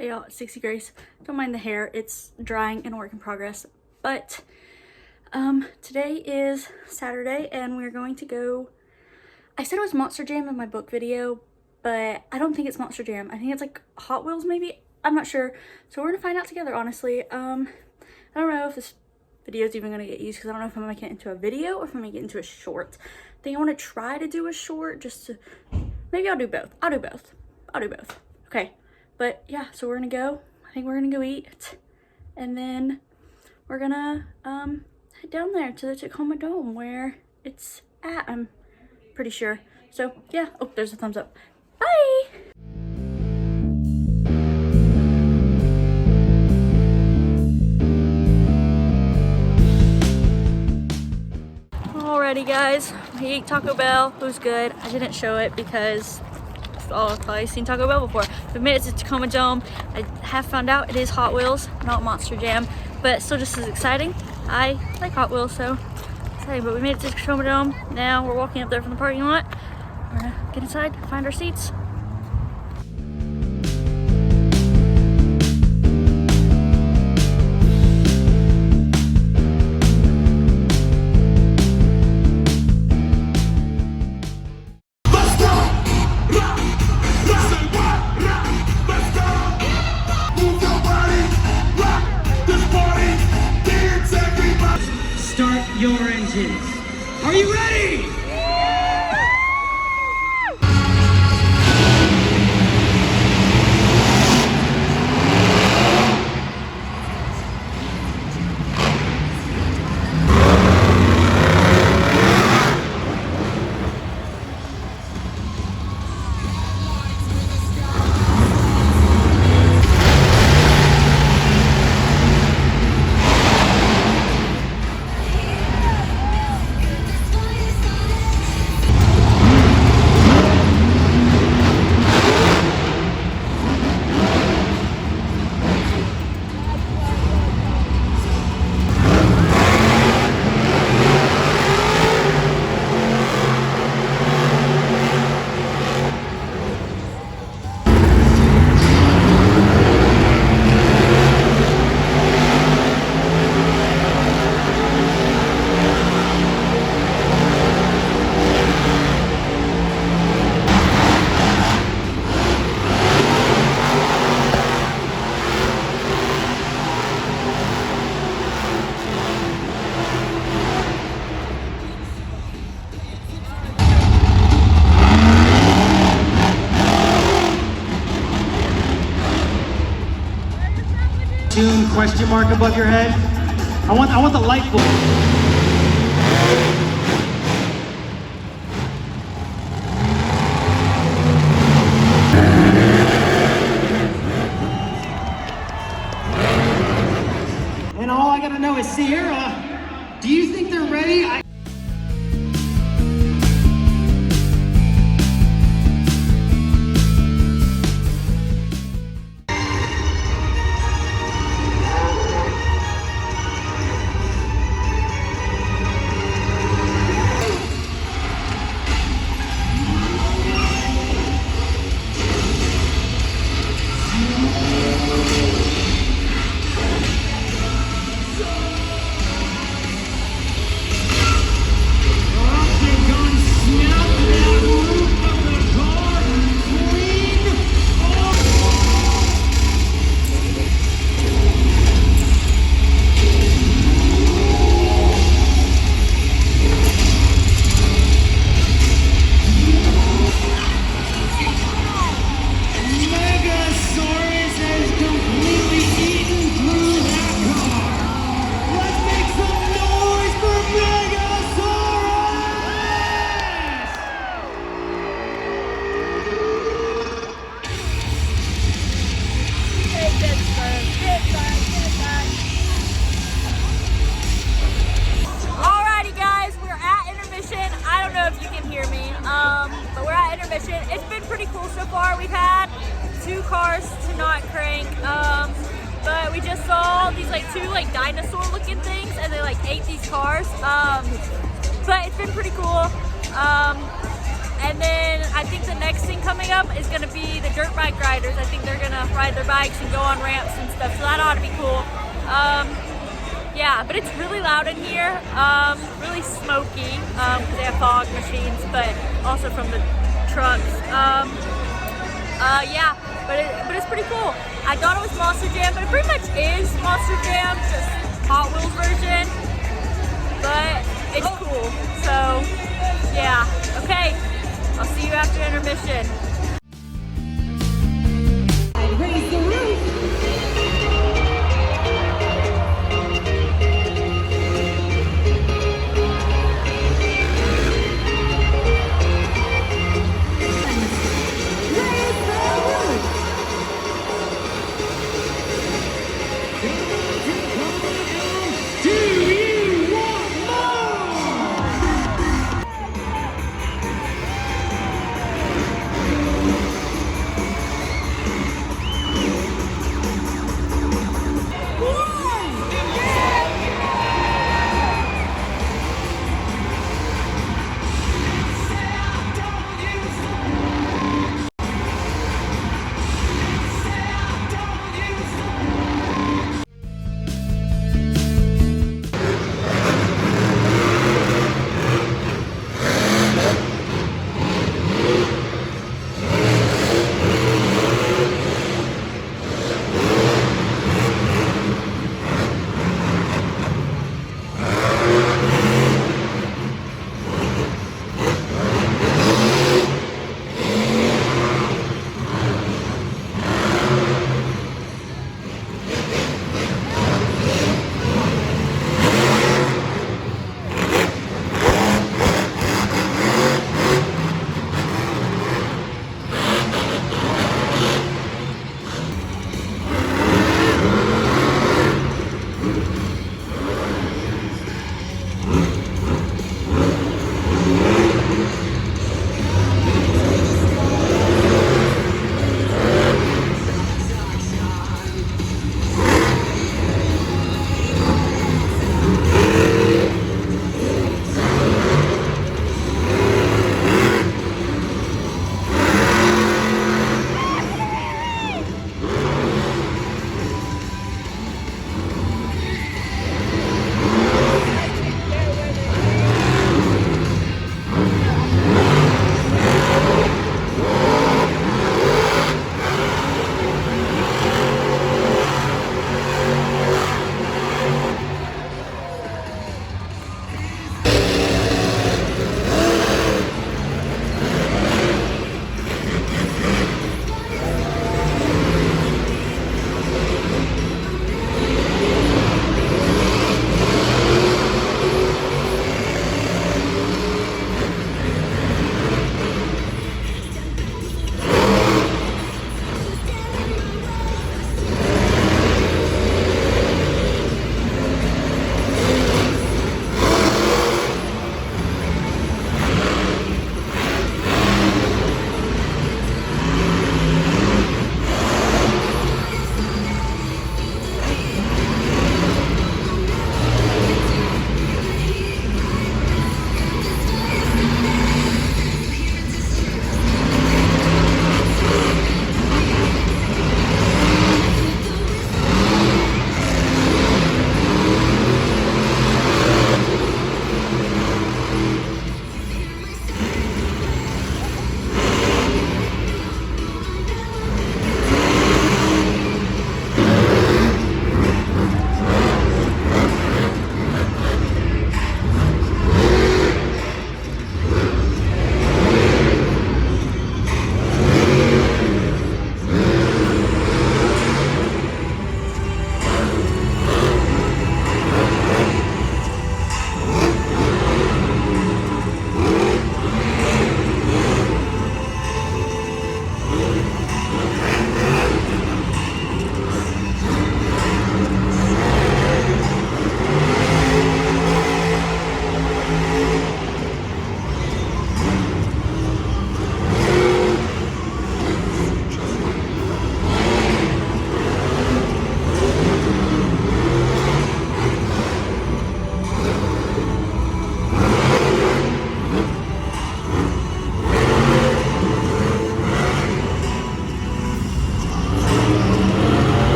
Hey y'all, it's Dixie Grace. Don't mind the hair, it's drying and a work in progress. But today is Saturday and we're going to go. I said it was Monster Jam in my book video, but I don't think it's Monster Jam. I think it's like Hot Wheels maybe. I'm not sure. So we're gonna find out together, honestly. I don't know if this video is even gonna get used because I don't know if I'm gonna make it into a video or if I'm gonna make it into a short. I think I want to try to do a short just to, maybe I'll do both. I'll do both. Okay. But yeah, so we're gonna go. I think we're gonna go eat, and then we're gonna head down there to the Tacoma Dome where it's at. I'm pretty sure. So yeah. Oh, there's a thumbs up. Bye. Alrighty, guys. We ate Taco Bell. It was good. I didn't show it because all I've probably seen Taco Bell before. We made it to Tacoma Dome. I have found out it is Hot Wheels, not Monster Jam, but still just as exciting. I like Hot Wheels, so exciting. But we made it to Tacoma Dome. Now we're walking up there from the parking lot. We're gonna get inside, find our seats. Start your engines. Are you ready? Question mark above your head. I want the light bulb. And all I gotta know is, Sierra, do you think they're ready? But we're at intermission. It's been pretty cool so far. We've had 2 cars to not crank, but we just saw these two dinosaur looking things and they ate these cars. But it's been pretty cool. And then I think the next thing coming up is gonna be the dirt bike riders. I think they're gonna ride their bikes and go on ramps and stuff, so that ought to be cool. Yeah, but it's really loud in here, really smoky, because they have fog machines, but also from the trucks. Yeah, but it's pretty cool. I thought it was Monster Jam, but it pretty much is Monster Jam, just Hot Wheels version, but it's cool. So, yeah, okay, I'll see you after intermission. Raise the roof.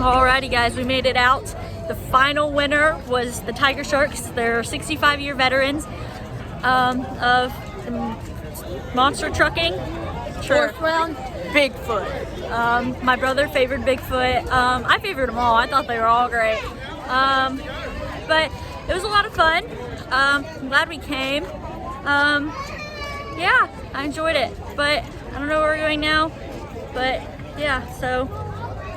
Alrighty guys, we made it out. The final winner was the Tiger Sharks. They're 65-year veterans of monster trucking. Sure. Fourth round, Bigfoot. My brother favored Bigfoot. I favored them all. I thought they were all great. But it was a lot of fun. I'm glad we came. Yeah, I enjoyed it. But I don't know where we're going now. But yeah, so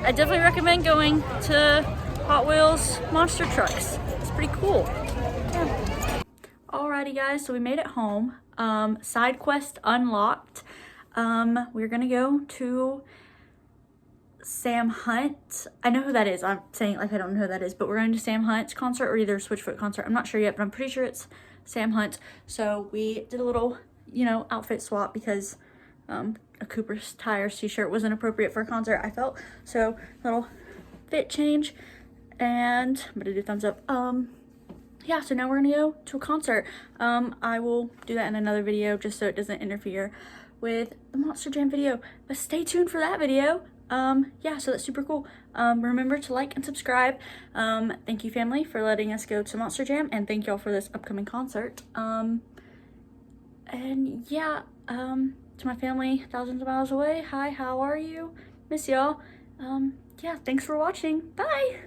I definitely recommend going to Hot Wheels monster trucks. It's pretty cool. Yeah. Alrighty guys, so we made it home. Side quest unlocked. We're gonna go to Sam Hunt. I know who that is. I'm saying it like I don't know who that is, but we're going to Sam Hunt's concert or either Switchfoot concert. I'm not sure yet, but I'm pretty sure it's Sam Hunt. So we did a little, you know, outfit swap because a Cooper's Tires t-shirt wasn't appropriate for a concert, I felt. So little fit change, and I'm gonna do thumbs up. Yeah, so now we're gonna go to a concert. I will do that in another video just so it doesn't interfere with the Monster Jam video, but stay tuned for that video. Yeah, so that's super cool. Remember to like and subscribe. Thank you, family, for letting us go to Monster Jam, and thank y'all for this upcoming concert. And yeah, to my family thousands of miles away, hi, how are you? Miss y'all. Yeah, thanks for watching. Bye.